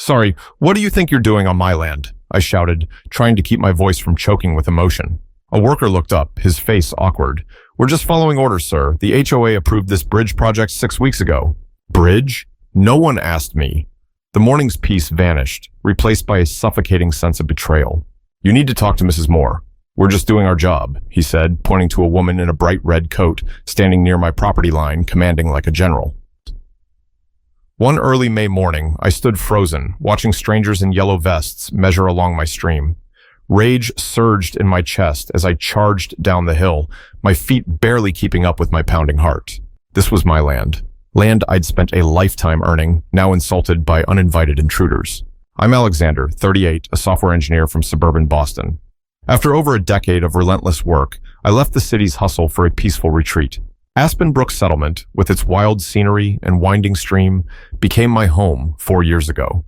Sorry, what do you think you're doing on my land? I shouted, trying to keep my voice from choking with emotion. A worker looked up, his face awkward. We're just following orders, sir. The HOA approved this bridge project 6 weeks ago. Bridge? No one asked me. The morning's peace vanished, replaced by a suffocating sense of betrayal. You need to talk to Mrs. Moore. We're just doing our job, he said, pointing to a woman in a bright red coat, standing near my property line, commanding like a general. One early May morning, I stood frozen, watching strangers in yellow vests measure along my stream. Rage surged in my chest as I charged down the hill, my feet barely keeping up with my pounding heart. This was my land. Land I'd spent a lifetime earning, now insulted by uninvited intruders. I'm Alexander, 38, a software engineer from suburban Boston. After over a decade of relentless work, I left the city's hustle for a peaceful retreat. Aspen Brook Settlement, with its wild scenery and winding stream, became my home 4 years ago.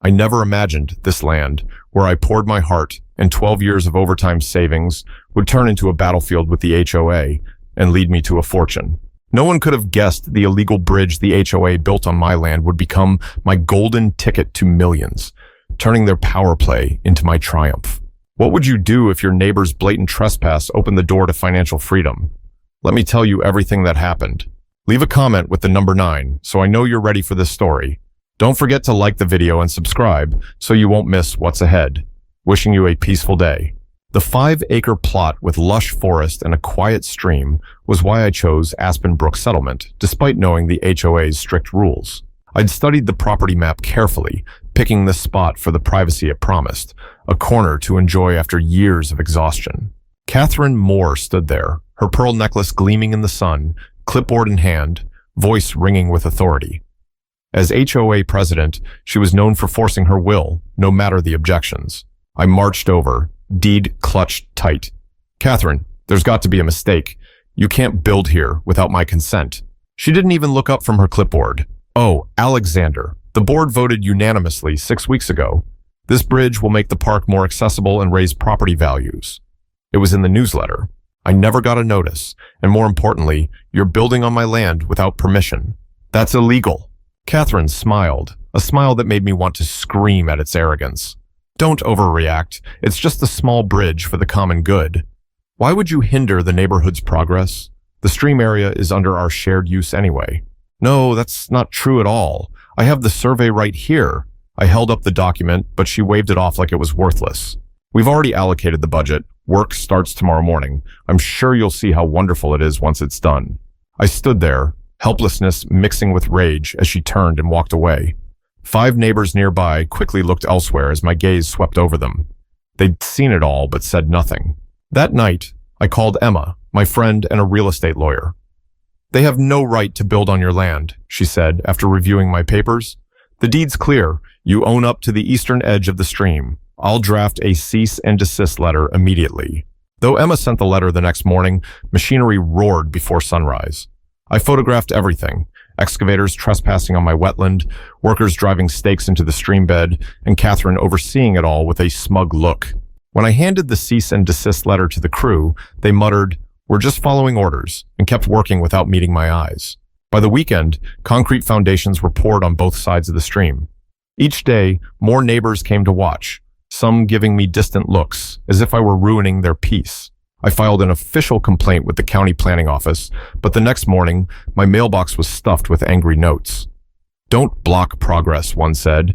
I never imagined this land, where I poured my heart and 12 years of overtime savings, would turn into a battlefield with the HOA and lead me to a fortune. No one could have guessed the illegal bridge the HOA built on my land would become my golden ticket to millions, turning their power play into my triumph. What would you do if your neighbor's blatant trespass opened the door to financial freedom? Let me tell you everything that happened. Leave a comment with the number 9 so I know you're ready for this story. Don't forget to like the video and subscribe so you won't miss what's ahead. Wishing you a peaceful day. The 5-acre plot with lush forest and a quiet stream was why I chose Aspen Brook Settlement, despite knowing the HOA's strict rules. I'd studied the property map carefully, picking this spot for the privacy it promised, a corner to enjoy after years of exhaustion. Catherine Moore stood there, her pearl necklace gleaming in the sun, clipboard in hand, voice ringing with authority. As HOA president, she was known for forcing her will, no matter the objections. I marched over, deed clutched tight. Catherine, there's got to be a mistake. You can't build here without my consent. She didn't even look up from her clipboard. Oh, Alexander, the board voted unanimously 6 weeks ago. This bridge will make the park more accessible and raise property values. It was in the newsletter. I never got a notice, and more importantly, you're building on my land without permission. That's illegal. Catherine smiled, a smile that made me want to scream at its arrogance. Don't overreact. It's just a small bridge for the common good. Why would you hinder the neighborhood's progress? The stream area is under our shared use anyway. No, that's not true at all. I have the survey right here. I held up the document, but she waved it off like it was worthless. We've already allocated the budget. Work starts tomorrow morning. I'm sure you'll see how wonderful it is once it's done. I stood there, helplessness mixing with rage as she turned and walked away. 5 neighbors nearby quickly looked elsewhere as my gaze swept over them. They'd seen it all but said nothing. That night, I called Emma, my friend and a real estate lawyer. They have no right to build on your land, she said after reviewing my papers. The deed's clear. You own up to the eastern edge of the stream. I'll draft a cease and desist letter immediately. Though Emma sent the letter the next morning, machinery roared before sunrise. I photographed everything. Excavators trespassing on my wetland, workers driving stakes into the stream bed, and Catherine overseeing it all with a smug look. When I handed the cease and desist letter to the crew, they muttered, "We're just following orders," and kept working without meeting my eyes. By the weekend, concrete foundations were poured on both sides of the stream. Each day, more neighbors came to watch, some giving me distant looks, as if I were ruining their peace. I filed an official complaint with the county planning office, but the next morning, my mailbox was stuffed with angry notes. "Don't block progress," one said.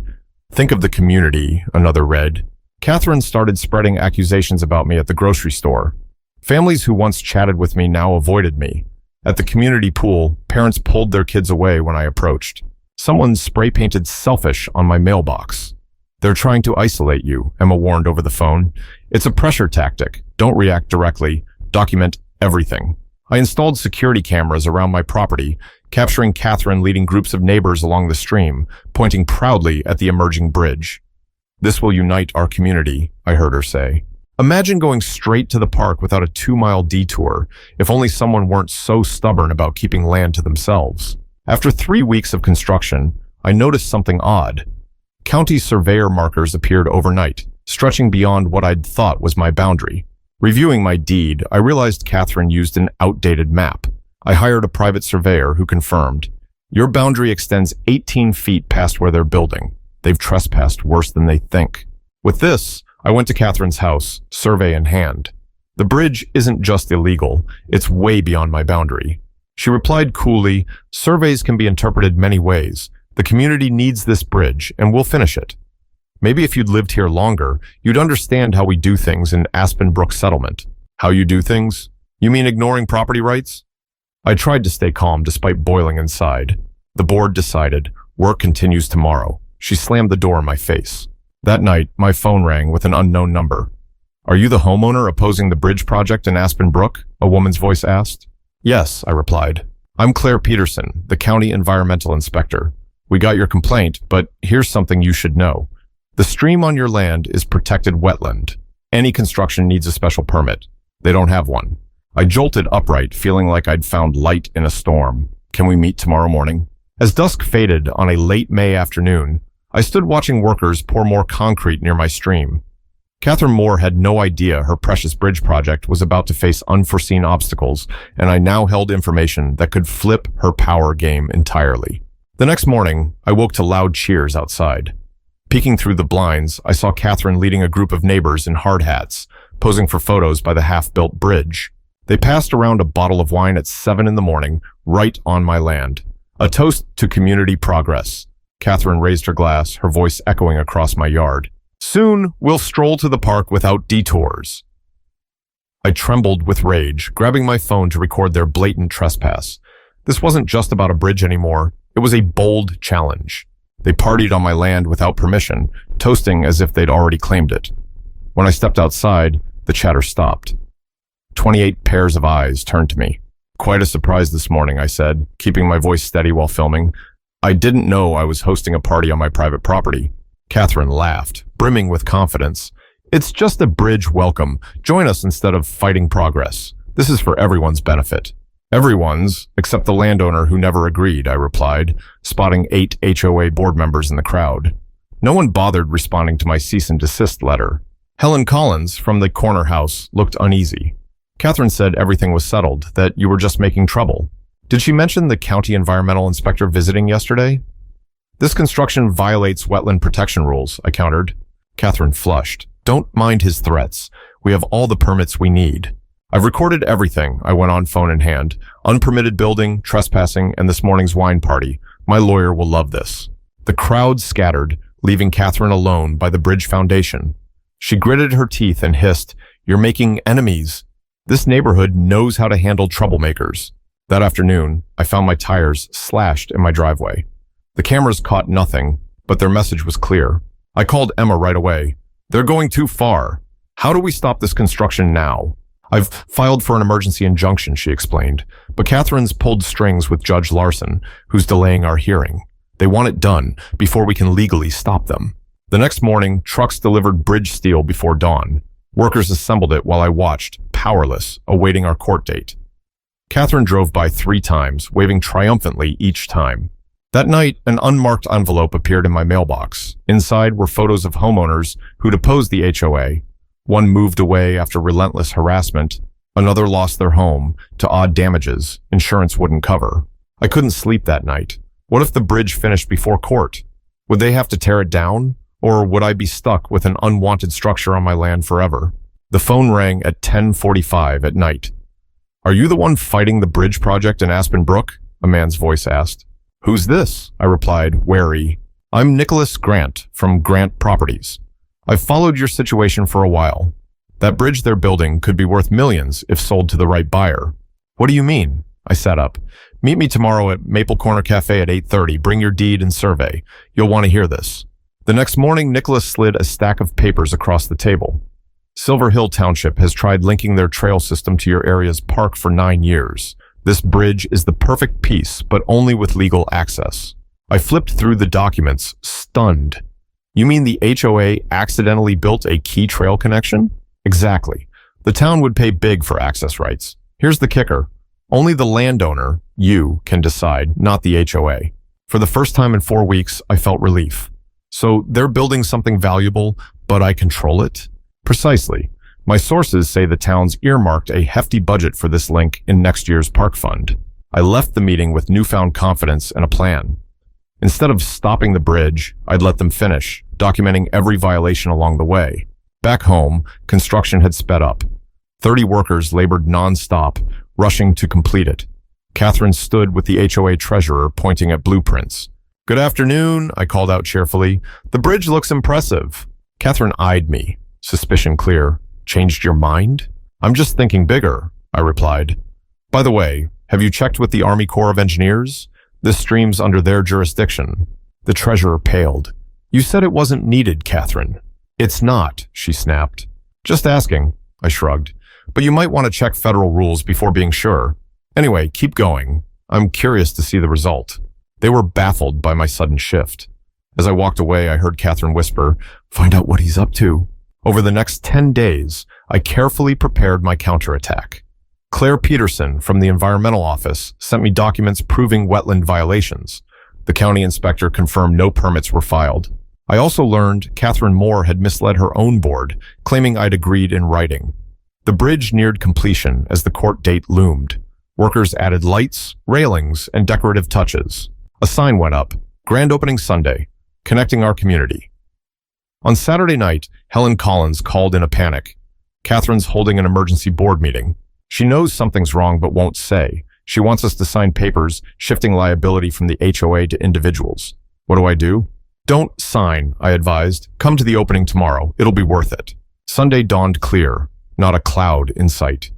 "Think of the community," another read. Catherine started spreading accusations about me at the grocery store. Families who once chatted with me now avoided me. At the community pool, parents pulled their kids away when I approached. Someone spray-painted "selfish" on my mailbox. "They're trying to isolate you," Emma warned over the phone. "It's a pressure tactic. Don't react directly. Document everything." I installed security cameras around my property, capturing Catherine leading groups of neighbors along the stream, pointing proudly at the emerging bridge. "This will unite our community," I heard her say. Imagine going straight to the park without a 2-mile detour, if only someone weren't so stubborn about keeping land to themselves. After 3 weeks of construction, I noticed something odd. County surveyor markers appeared overnight, stretching beyond what I'd thought was my boundary. Reviewing my deed, I realized Catherine used an outdated map. I hired a private surveyor who confirmed, "Your boundary extends 18 feet past where they're building." They've trespassed worse than they think. With this, I went to Catherine's house, survey in hand. The bridge isn't just illegal, it's way beyond my boundary. She replied coolly, surveys can be interpreted many ways. The community needs this bridge, and we'll finish it. Maybe if you'd lived here longer, you'd understand how we do things in Aspen Brook Settlement. How you do things? You mean ignoring property rights? I tried to stay calm despite boiling inside. The board decided, work continues tomorrow. She slammed the door in my face. That night, my phone rang with an unknown number. Are you the homeowner opposing the bridge project in Aspen Brook? A woman's voice asked. Yes, I replied. I'm Claire Peterson, the county environmental inspector. We got your complaint, but here's something you should know. The stream on your land is protected wetland. Any construction needs a special permit. They don't have one. I jolted upright, feeling like I'd found light in a storm. Can we meet tomorrow morning? As dusk faded on a late May afternoon, I stood watching workers pour more concrete near my stream. Catherine Moore had no idea her precious bridge project was about to face unforeseen obstacles, and I now held information that could flip her power game entirely. The next morning, I woke to loud cheers outside. Peeking through the blinds, I saw Catherine leading a group of neighbors in hard hats, posing for photos by the half-built bridge. They passed around a bottle of wine at 7 in the morning, right on my land. A toast to community progress. Catherine raised her glass, her voice echoing across my yard. Soon, we'll stroll to the park without detours. I trembled with rage, grabbing my phone to record their blatant trespass. This wasn't just about a bridge anymore. It was a bold challenge. They partied on my land without permission, toasting as if they'd already claimed it. When I stepped outside, the chatter stopped. 28 pairs of eyes turned to me. Quite a surprise this morning, I said, keeping my voice steady while filming. I didn't know I was hosting a party on my private property. Catherine laughed, brimming with confidence. It's just a bridge welcome. Join us instead of fighting progress. This is for everyone's benefit. Everyone's, except the landowner who never agreed, I replied, spotting 8 HOA board members in the crowd. No one bothered responding to my cease and desist letter. Helen Collins, from the corner house, looked uneasy. Catherine said everything was settled, that you were just making trouble. Did she mention the county environmental inspector visiting yesterday? This construction violates wetland protection rules, I countered. Catherine flushed. Don't mind his threats. We have all the permits we need. I've recorded everything, I went on, phone in hand. Unpermitted building, trespassing, and this morning's wine party. My lawyer will love this. The crowd scattered, leaving Catherine alone by the bridge foundation. She gritted her teeth and hissed, You're making enemies. This neighborhood knows how to handle troublemakers. That afternoon, I found my tires slashed in my driveway. The cameras caught nothing, but their message was clear. I called Emma right away. They're going too far. How do we stop this construction now? I've filed for an emergency injunction, she explained, but Catherine's pulled strings with Judge Larson, who's delaying our hearing. They want it done before we can legally stop them. The next morning, trucks delivered bridge steel before dawn. Workers assembled it while I watched, powerless, awaiting our court date. Catherine drove by 3 times, waving triumphantly each time. That night, an unmarked envelope appeared in my mailbox. Inside were photos of homeowners who'd opposed the HOA. One moved away after relentless harassment. Another lost their home to odd damages insurance wouldn't cover. I couldn't sleep that night. What if the bridge finished before court? Would they have to tear it down? Or would I be stuck with an unwanted structure on my land forever? The phone rang at 10:45 at night. Are you the one fighting the bridge project in Aspen Brook? A man's voice asked. Who's this? I replied, wary. I'm Nicholas Grant from Grant Properties. I've followed your situation for a while. That bridge they're building could be worth millions if sold to the right buyer. What do you mean? I sat up. Meet me tomorrow at Maple Corner Cafe at 8:30. Bring your deed and survey. You'll want to hear this. The next morning, Nicholas slid a stack of papers across the table. Silver Hill Township has tried linking their trail system to your area's park for 9 years. This bridge is the perfect piece, but only with legal access. I flipped through the documents, stunned. You mean the HOA accidentally built a key trail connection? Exactly. The town would pay big for access rights. Here's the kicker. Only the landowner, you, can decide, not the HOA. For the first time in 4 weeks, I felt relief. So they're building something valuable, but I control it? Precisely. My sources say the town's earmarked a hefty budget for this link in next year's park fund. I left the meeting with newfound confidence and a plan. Instead of stopping the bridge, I'd let them finish, documenting every violation along the way. Back home, construction had sped up. 30 workers labored non-stop, rushing to complete it. Catherine stood with the HOA treasurer pointing at blueprints. "Good afternoon," I called out cheerfully. "The bridge looks impressive." Catherine eyed me, suspicion clear. "Changed your mind?" "I'm just thinking bigger," I replied. "By the way, have you checked with the Army Corps of Engineers? This stream's under their jurisdiction." The treasurer paled. "You said it wasn't needed, Catherine." "It's not," she snapped. "Just asking," I shrugged. "But you might want to check federal rules before being sure. Anyway, keep going. I'm curious to see the result." They were baffled by my sudden shift. As I walked away, I heard Catherine whisper, "Find out what he's up to." Over the next 10 days, I carefully prepared my counterattack. Claire Peterson from the Environmental Office sent me documents proving wetland violations. The county inspector confirmed no permits were filed. I also learned Catherine Moore had misled her own board, claiming I'd agreed in writing. The bridge neared completion as the court date loomed. Workers added lights, railings, and decorative touches. A sign went up, "Grand Opening Sunday, connecting our community." On Saturday night, Helen Collins called in a panic. "Catherine's holding an emergency board meeting. She knows something's wrong but won't say. She wants us to sign papers, shifting liability from the HOA to individuals." "What do I do?" "Don't sign," I advised. "Come to the opening tomorrow. It'll be worth it." Sunday dawned clear, not a cloud in sight.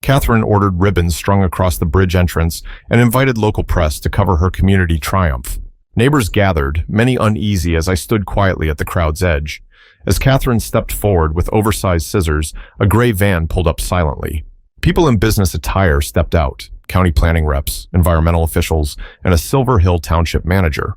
Catherine ordered ribbons strung across the bridge entrance and invited local press to cover her community triumph. Neighbors gathered, many uneasy as I stood quietly at the crowd's edge. As Catherine stepped forward with oversized scissors, a gray van pulled up silently. People in business attire stepped out, county planning reps, environmental officials, and a Silver Hill Township manager.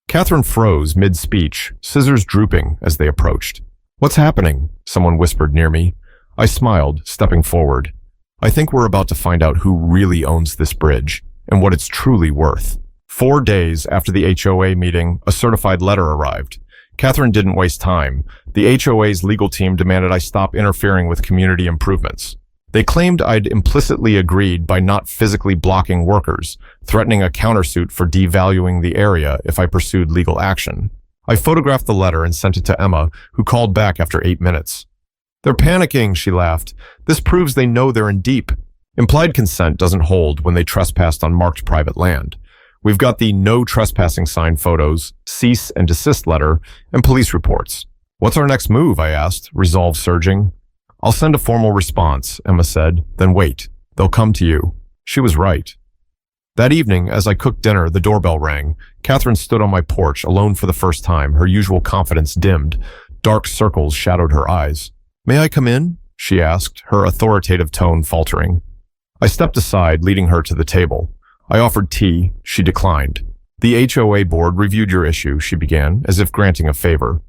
Catherine froze mid-speech, scissors drooping as they approached. "What's happening?" someone whispered near me. I smiled, stepping forward. "I think we're about to find out who really owns this bridge and what it's truly worth." 4 days after the HOA meeting, a certified letter arrived. Catherine didn't waste time. The HOA's legal team demanded I stop interfering with community improvements. They claimed I'd implicitly agreed by not physically blocking workers, threatening a countersuit for devaluing the area if I pursued legal action. I photographed the letter and sent it to Emma, who called back after 8 minutes. "They're panicking," she laughed. "This proves they know they're in deep. Implied consent doesn't hold when they trespassed on marked private land. We've got the no trespassing sign photos, cease and desist letter, and police reports." "What's our next move?" I asked, resolve surging. "I'll send a formal response," Emma said. "Then wait. They'll come to you." She was right. That evening, as I cooked dinner, the doorbell rang. Catherine stood on my porch, alone for the first time, her usual confidence dimmed. Dark circles shadowed her eyes. "May I come in?" she asked, her authoritative tone faltering. I stepped aside, leading her to the table. I offered tea. She declined. "The HOA board reviewed your issue," she began, as if granting a favor.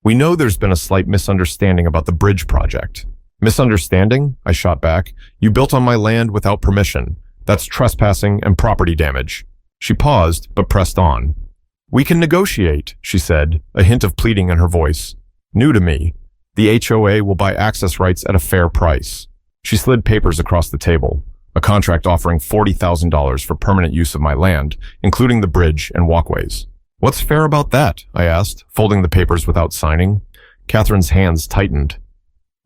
"We know there's been a slight misunderstanding about the bridge project." "Misunderstanding?" I shot back. "You built on my land without permission. That's trespassing and property damage." She paused, but pressed on. "We can negotiate," she said, a hint of pleading in her voice. New to me. The HOA will buy access rights at a fair price. She slid papers across the table. A contract offering $40,000 for permanent use of my land, including the bridge and walkways. "What's fair about that?" I asked, folding the papers without signing. Catherine's hands tightened.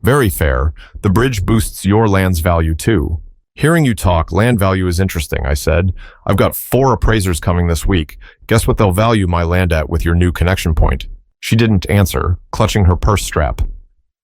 "Very fair. The bridge boosts your land's value too." "Hearing you talk, land value is interesting," I said. "I've got 4 appraisers coming this week. Guess what they'll value my land at with your new connection point?" She didn't answer, clutching her purse strap.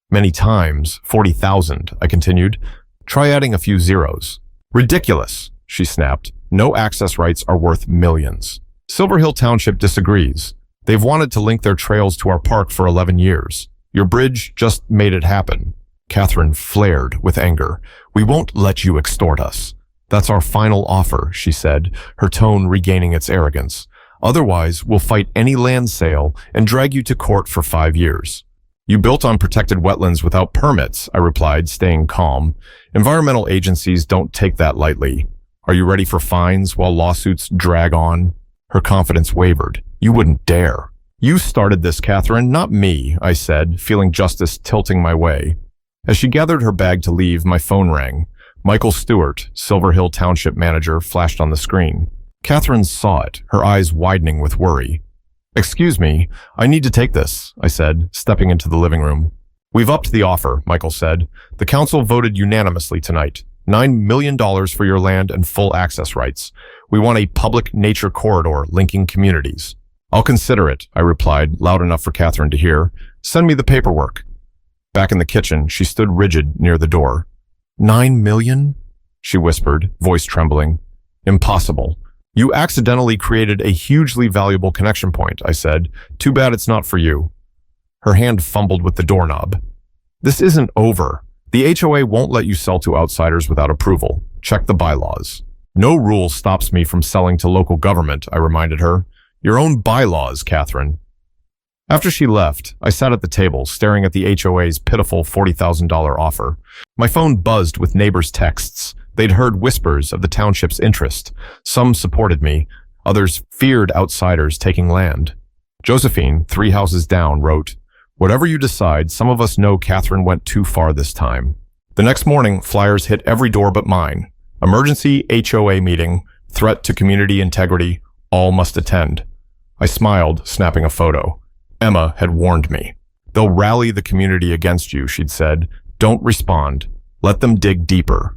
"Many times, 40,000, I continued. "Try adding a few zeros." "Ridiculous," she snapped. "No access rights are worth millions." Silver Hill Township disagrees. They've wanted to link their trails to our park for 11 years. Your bridge just made it happen. Catherine flared with anger. "We won't let you extort us." "That's our final offer," she said, her tone regaining its arrogance. "Otherwise, we'll fight any land sale and drag you to court for 5 years." "You built on protected wetlands without permits," I replied, staying calm. "Environmental agencies don't take that lightly. Are you ready for fines while lawsuits drag on?" Her confidence wavered. "You wouldn't dare." "You started this, Catherine, not me," I said, feeling justice tilting my way. As she gathered her bag to leave, my phone rang. Michael Stewart, Silver Hill Township manager, flashed on the screen. Catherine saw it, her eyes widening with worry. "Excuse me, I need to take this," I said, stepping into the living room. "We've upped the offer," Michael said. "The council voted unanimously tonight. $9 million for your land and full access rights. We want a public nature corridor linking communities." "I'll consider it," I replied, loud enough for Catherine to hear. "Send me the paperwork." Back in the kitchen, she stood rigid near the door. "$9 million?" she whispered, voice trembling. "Impossible. You accidentally created a hugely valuable connection point," I said. "Too bad it's not for you." Her hand fumbled with the doorknob. "This isn't over. The HOA won't let you sell to outsiders without approval. Check the bylaws." "No rule stops me from selling to local government," I reminded her. "Your own bylaws, Catherine." After she left, I sat at the table, staring at the HOA's pitiful $40,000 offer. My phone buzzed with neighbors' texts. They'd heard whispers of the township's interest. Some supported me. Others feared outsiders taking land. Josephine, 3 houses down, wrote, "Whatever you decide, some of us know Catherine went too far this time." The next morning, flyers hit every door but mine. Emergency HOA meeting, threat to community integrity, all must attend. I smiled, snapping a photo. Emma had warned me. "They'll rally the community against you," she'd said. "Don't respond. Let them dig deeper."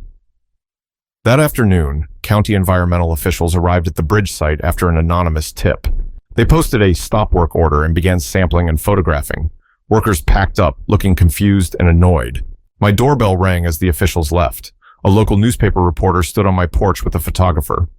That afternoon, county environmental officials arrived at the bridge site after an anonymous tip. They posted a stop work order and began sampling and photographing. Workers packed up, looking confused and annoyed. My doorbell rang as the officials left. A local newspaper reporter stood on my porch with a photographer.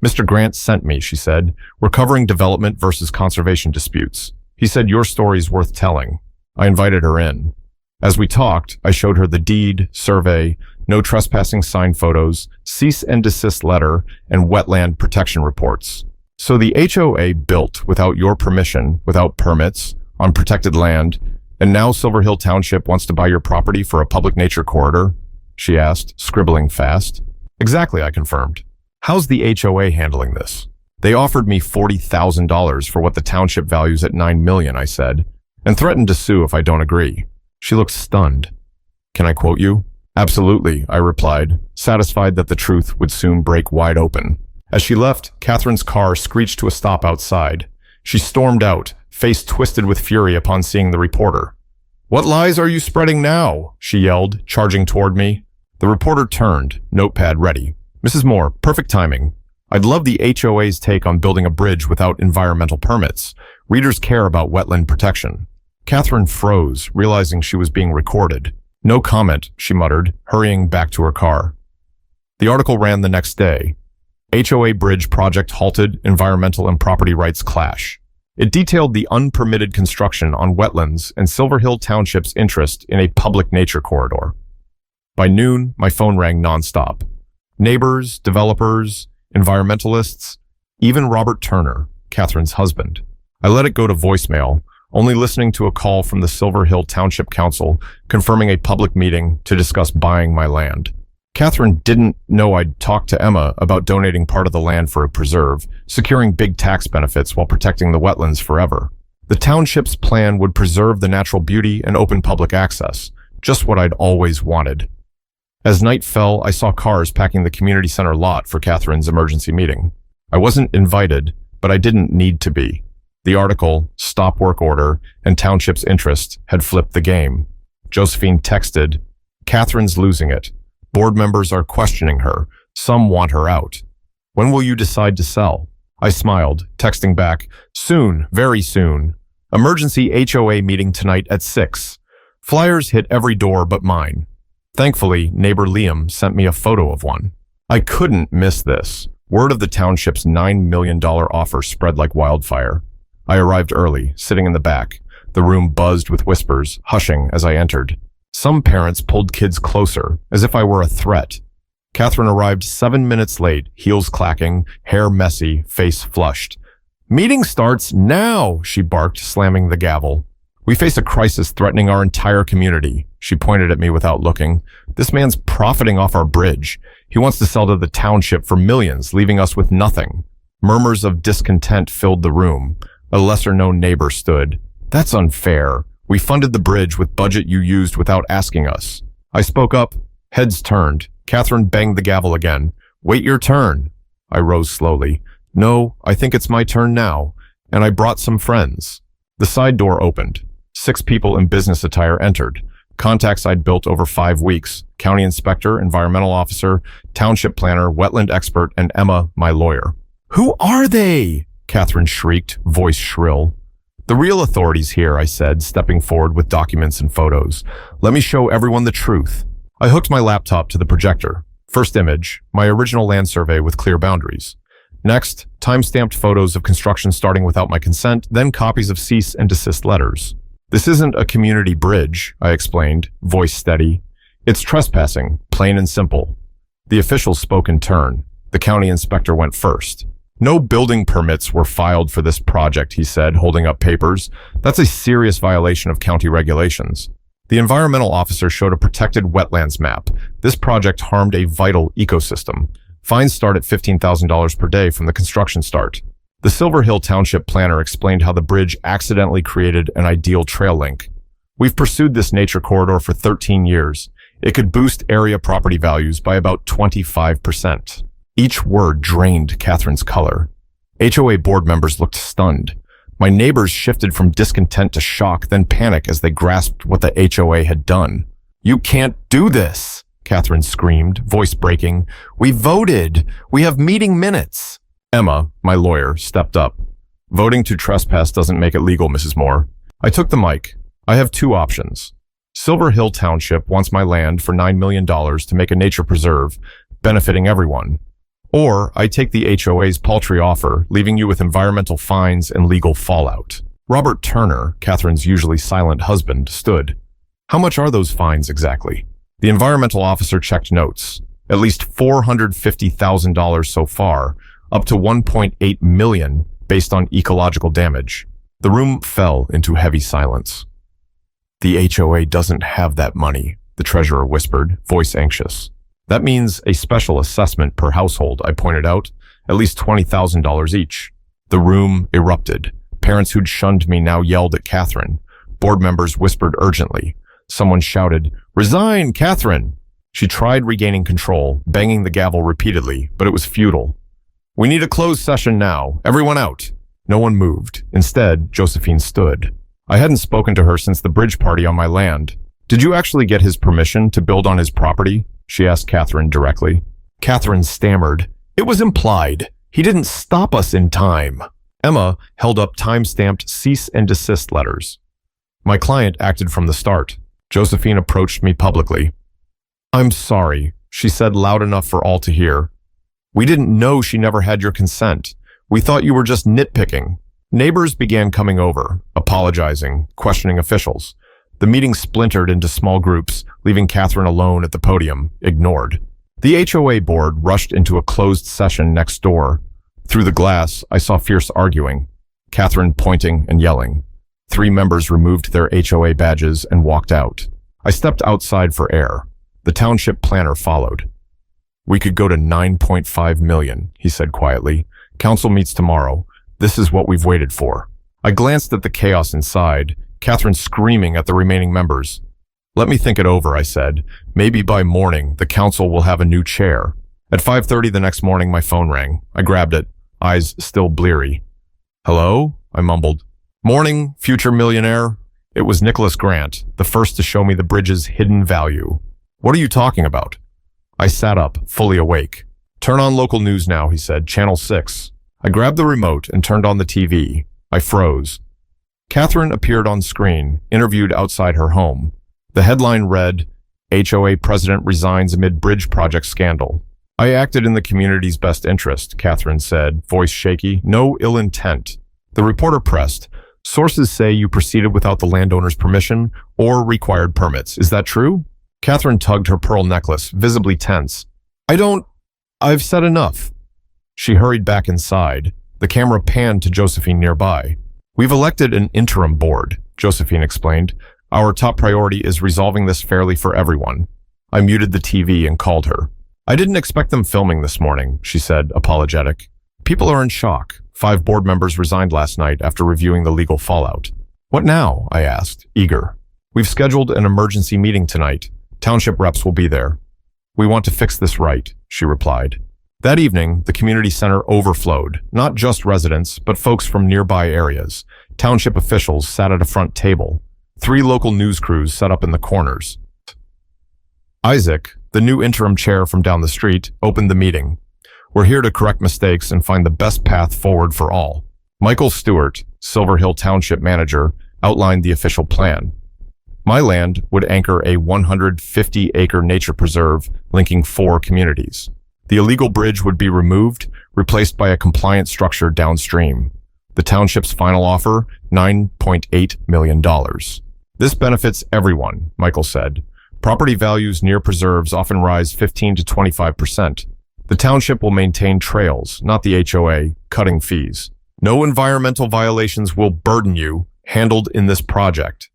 "Mr. Grant sent me," she said. "We're covering development versus conservation disputes. He said your story's worth telling." I invited her in. As we talked, I showed her the deed, survey, no trespassing sign photos, cease and desist letter, and wetland protection reports. "So the HOA built without your permission, without permits, on protected land, and now Silver Hill Township wants to buy your property for a public nature corridor?" she asked, scribbling fast. "Exactly," I confirmed. "How's the HOA handling this?" "They offered me $40,000 for what the township values at $9 million, I said, and threatened to sue if I don't agree." She looked stunned. "Can I quote you?" "Absolutely," I replied, satisfied that the truth would soon break wide open. As she left, Catherine's car screeched to a stop outside. She stormed out, face twisted with fury upon seeing the reporter. "What lies are you spreading now?" she yelled, charging toward me. The reporter turned, notepad ready. "Mrs. Moore, perfect timing. I'd love the HOA's take on building a bridge without environmental permits. Readers care about wetland protection." Catherine froze, realizing she was being recorded. "No comment," she muttered, hurrying back to her car. The article ran the next day. HOA bridge project halted, environmental and property rights clash. It detailed the unpermitted construction on wetlands and Silver Hill Township's interest in a public nature corridor. By noon, my phone rang nonstop. Neighbors, developers, environmentalists, even Robert Turner, Catherine's husband. I let it go to voicemail, only listening to a call from the Silver Hill Township Council confirming a public meeting to discuss buying my land. Catherine didn't know I'd talked to Emma about donating part of the land for a preserve, securing big tax benefits while protecting the wetlands forever. The township's plan would preserve the natural beauty and open public access, just what I'd always wanted. As night fell, I saw cars packing the community center lot for Catherine's emergency meeting. I wasn't invited, but I didn't need to be. The article, stop work order, and township's interest had flipped the game. Josephine texted, "Catherine's losing it. Board members are questioning her. Some want her out. When will you decide to sell?" I smiled, texting back, "Soon, very soon. Emergency HOA meeting tonight at 6. Flyers hit every door but mine." Thankfully, neighbor Liam sent me a photo of one. I couldn't miss this. Word of the township's $9 million offer spread like wildfire. I arrived early, sitting in the back. The room buzzed with whispers, hushing as I entered. Some parents pulled kids closer, as if I were a threat. Catherine arrived 7 minutes late, heels clacking, hair messy, face flushed. "Meeting starts now," she barked, slamming the gavel. "We face a crisis threatening our entire community." She pointed at me without looking. "This man's profiting off our bridge. He wants to sell to the township for millions, leaving us with nothing." Murmurs of discontent filled the room. A lesser-known neighbor stood. "That's unfair. We funded the bridge with budget you used without asking us." I spoke up. Heads turned. Catherine banged the gavel again. "Wait your turn." I rose slowly. No, I think it's my turn now, and I brought some friends. The side door opened. 6 people in business attire entered. Contacts I'd built over 5 weeks: county inspector, environmental officer, township planner, wetland expert, and Emma, my lawyer. Who are they? Catherine shrieked, voice shrill. The real authorities here, I said, stepping forward with documents and photos. Let me show everyone the truth. I hooked my laptop to the projector. First image, my original land survey with clear boundaries. Next, time-stamped photos of construction starting without my consent, then copies of cease and desist letters. This isn't a community bridge, I explained, voice steady. It's trespassing, plain and simple. The officials spoke in turn. The county inspector went first. No building permits were filed for this project, he said, holding up papers. That's a serious violation of county regulations. The environmental officer showed a protected wetlands map. This project harmed a vital ecosystem. Fines start at $15,000 per day from the construction start. The Silver Hill Township planner explained how the bridge accidentally created an ideal trail link. We've pursued this nature corridor for 13 years. It could boost area property values by about 25%. Each word drained Catherine's color. HOA board members looked stunned. My neighbors shifted from discontent to shock, then panic as they grasped what the HOA had done. You can't do this, Catherine screamed, voice breaking. We voted. We have meeting minutes. Emma, my lawyer, stepped up. Voting to trespass doesn't make it legal, Mrs. Moore. I took the mic. I have 2 options. Silver Hill Township wants my land for $9 million to make a nature preserve, benefiting everyone. Or I take the HOA's paltry offer, leaving you with environmental fines and legal fallout. Robert Turner, Catherine's usually silent husband, stood. How much are those fines exactly? The environmental officer checked notes. At least $450,000 so far, up to $1.8 million based on ecological damage. The room fell into heavy silence. The HOA doesn't have that money, the treasurer whispered, voice anxious. That means a special assessment per household, I pointed out, at least $20,000 each. The room erupted. Parents who'd shunned me now yelled at Catherine. Board members whispered urgently. Someone shouted, "Resign, Catherine!" She tried regaining control, banging the gavel repeatedly, but it was futile. We need a closed session now. Everyone out. No one moved. Instead, Josephine stood. I hadn't spoken to her since the bridge party on my land. Did you actually get his permission to build on his property? She asked Catherine directly. Catherine stammered. It was implied. He didn't stop us in time. Emma held up time-stamped cease and desist letters. My client acted from the start. Josephine approached me publicly. I'm sorry, she said loud enough for all to hear. We didn't know she never had your consent. We thought you were just nitpicking. Neighbors began coming over, apologizing, questioning officials. The meeting splintered into small groups, leaving Catherine alone at the podium, ignored. The HOA board rushed into a closed session next door. Through the glass, I saw fierce arguing, Catherine pointing and yelling. 3 members removed their HOA badges and walked out. I stepped outside for air. The township planner followed. We could go to $9.5 million, he said quietly. Council meets tomorrow. This is what we've waited for. I glanced at the chaos inside, Catherine screaming at the remaining members. Let me think it over, I said. Maybe by morning, the council will have a new chair. At 5:30 the next morning, my phone rang. I grabbed it, eyes still bleary. Hello? I mumbled. Morning, future millionaire. It was Nicholas Grant, the first to show me the bridge's hidden value. What are you talking about? I sat up, fully awake. Turn on local news now, he said, Channel 6. I grabbed the remote and turned on the TV. I froze. Catherine appeared on screen, interviewed outside her home. The headline read, HOA president resigns amid bridge project scandal. I acted in the community's best interest, Catherine said, voice shaky, no ill intent. The reporter pressed, sources say you proceeded without the landowner's permission or required permits. Is that true? Catherine tugged her pearl necklace, visibly tense. I've said enough. She hurried back inside. The camera panned to Josephine nearby. We've elected an interim board, Josephine explained. Our top priority is resolving this fairly for everyone. I muted the TV and called her. I didn't expect them filming this morning, she said, apologetic. People are in shock. 5 board members resigned last night after reviewing the legal fallout. What now? I asked, eager. We've scheduled an emergency meeting tonight. Township reps will be there. We want to fix this right, she replied. That evening, the community center overflowed, not just residents, but folks from nearby areas. Township officials sat at a front table. 3 local news crews set up in the corners. Isaac, the new interim chair from down the street, opened the meeting. We're here to correct mistakes and find the best path forward for all. Michael Stewart, Silver Hill Township manager, outlined the official plan. My land would anchor a 150-acre nature preserve linking 4 communities. The illegal bridge would be removed, replaced by a compliant structure downstream. The township's final offer, $9.8 million. This benefits everyone, Michael said. Property values near preserves often rise 15 to 25%. The township will maintain trails, not the HOA, cutting fees. No environmental violations will burden you, handled in this project.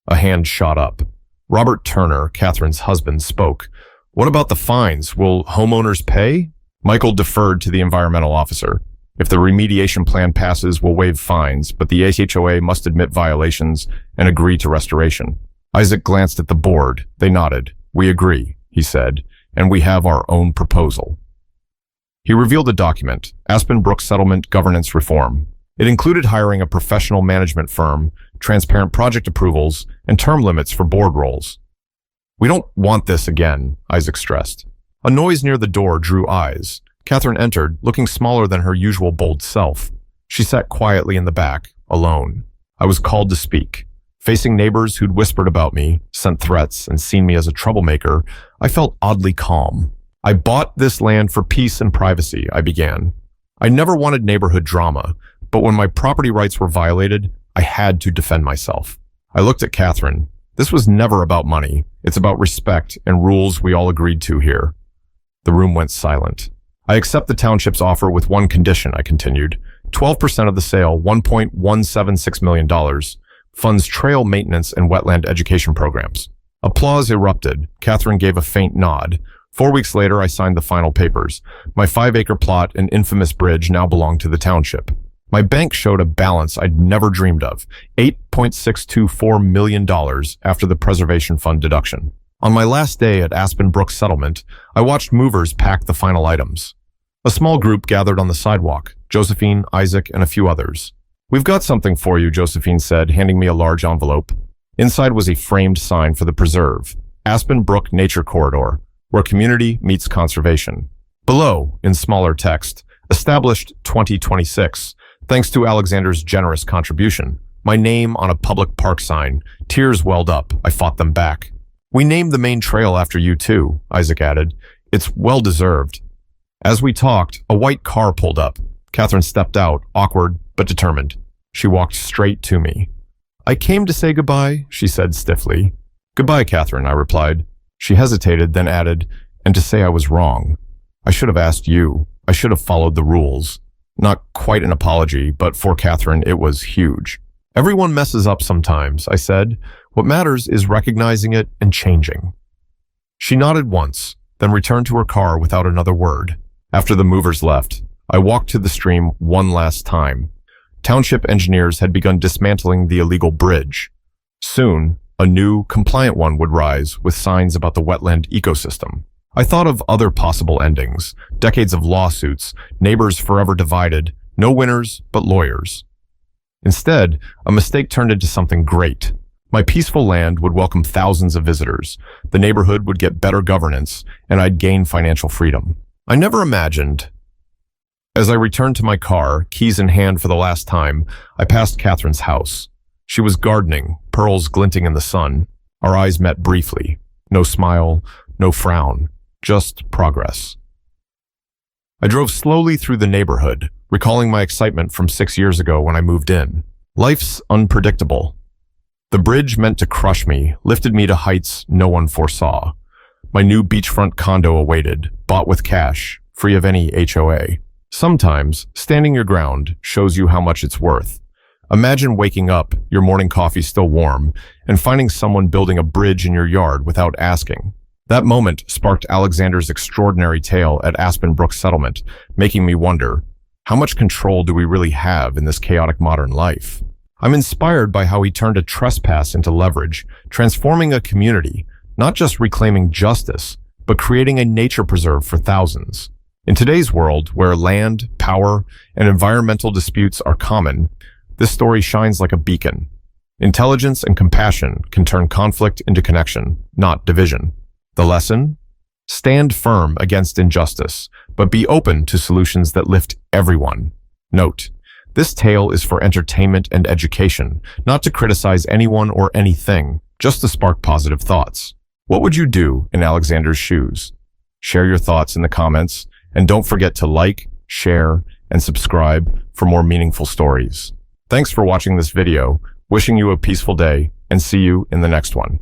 A hand shot up. Robert Turner, Catherine's husband, spoke. What about the fines? Will homeowners pay? Michael deferred to the environmental officer. If the remediation plan passes, we'll waive fines, but the HOA must admit violations and agree to restoration. Isaac glanced at the board. They nodded. We agree, he said, and we have our own proposal. He revealed a document, Aspen Brook Settlement Governance Reform. It included hiring a professional management firm, transparent project approvals, and term limits for board roles. We don't want this again, Isaac stressed. A noise near the door drew eyes. Catherine entered, looking smaller than her usual bold self. She sat quietly in the back, alone. I was called to speak. Facing neighbors who'd whispered about me, sent threats, and seen me as a troublemaker, I felt oddly calm. I bought this land for peace and privacy, I began. I never wanted neighborhood drama, but when my property rights were violated, I had to defend myself. I looked at Catherine. This was never about money. It's about respect and rules we all agreed to here. The room went silent. I accept the township's offer with one condition, I continued. 12% of the sale, $1.176 million, funds trail maintenance and wetland education programs. Applause erupted. Catherine gave a faint nod. 4 weeks later, I signed the final papers. My 5-acre plot and infamous bridge now belong to the township. My bank showed a balance I'd never dreamed of, $8.624 million after the preservation fund deduction. On my last day at Aspen Brook Settlement, I watched movers pack the final items. A small group gathered on the sidewalk, Josephine, Isaac, and a few others. We've got something for you, Josephine said, handing me a large envelope. Inside was a framed sign for the preserve, Aspen Brook Nature Corridor, where community meets conservation. Below, in smaller text, established 2026, thanks to Alexander's generous contribution. My name on a public park sign. Tears welled up. I fought them back. We named the main trail after you too, Isaac added. It's well-deserved. As we talked, a white car pulled up. Catherine stepped out, awkward but determined. She walked straight to me. I came to say goodbye, she said stiffly. Goodbye, Catherine, I replied. She hesitated, then added, and to say I was wrong. I should have asked you. I should have followed the rules. Not quite an apology, but for Catherine, it was huge. Everyone messes up sometimes, I said. What matters is recognizing it and changing. She nodded once, then returned to her car without another word. After the movers left, I walked to the stream one last time. Township engineers had begun dismantling the illegal bridge. Soon, a new, compliant one would rise with signs about the wetland ecosystem. I thought of other possible endings, decades of lawsuits, neighbors forever divided, no winners but lawyers. Instead, a mistake turned into something great. My peaceful land would welcome thousands of visitors, the neighborhood would get better governance, and I'd gain financial freedom. I never imagined. As I returned to my car, keys in hand for the last time, I passed Catherine's house. She was gardening, pearls glinting in the sun. Our eyes met briefly. No smile, no frown, just progress. I drove slowly through the neighborhood, recalling my excitement from 6 years ago when I moved in. Life's unpredictable. The bridge meant to crush me, lifted me to heights no one foresaw. My new beachfront condo awaited, bought with cash, free of any HOA. Sometimes, standing your ground shows you how much it's worth. Imagine waking up, your morning coffee still warm, and finding someone building a bridge in your yard without asking. That moment sparked Alexander's extraordinary tale at Aspen Brook Settlement, making me wonder, how much control do we really have in this chaotic modern life? I'm inspired by how he turned a trespass into leverage, transforming a community, not just reclaiming justice, but creating a nature preserve for thousands. In today's world, where land, power, and environmental disputes are common, this story shines like a beacon. Intelligence and compassion can turn conflict into connection, not division. The lesson? Stand firm against injustice, but be open to solutions that lift everyone. Note: this tale is for entertainment and education, not to criticize anyone or anything, just to spark positive thoughts. What would you do in Alexander's shoes? Share your thoughts in the comments, and don't forget to like, share, and subscribe for more meaningful stories. Thanks for watching this video, wishing you a peaceful day, and see you in the next one.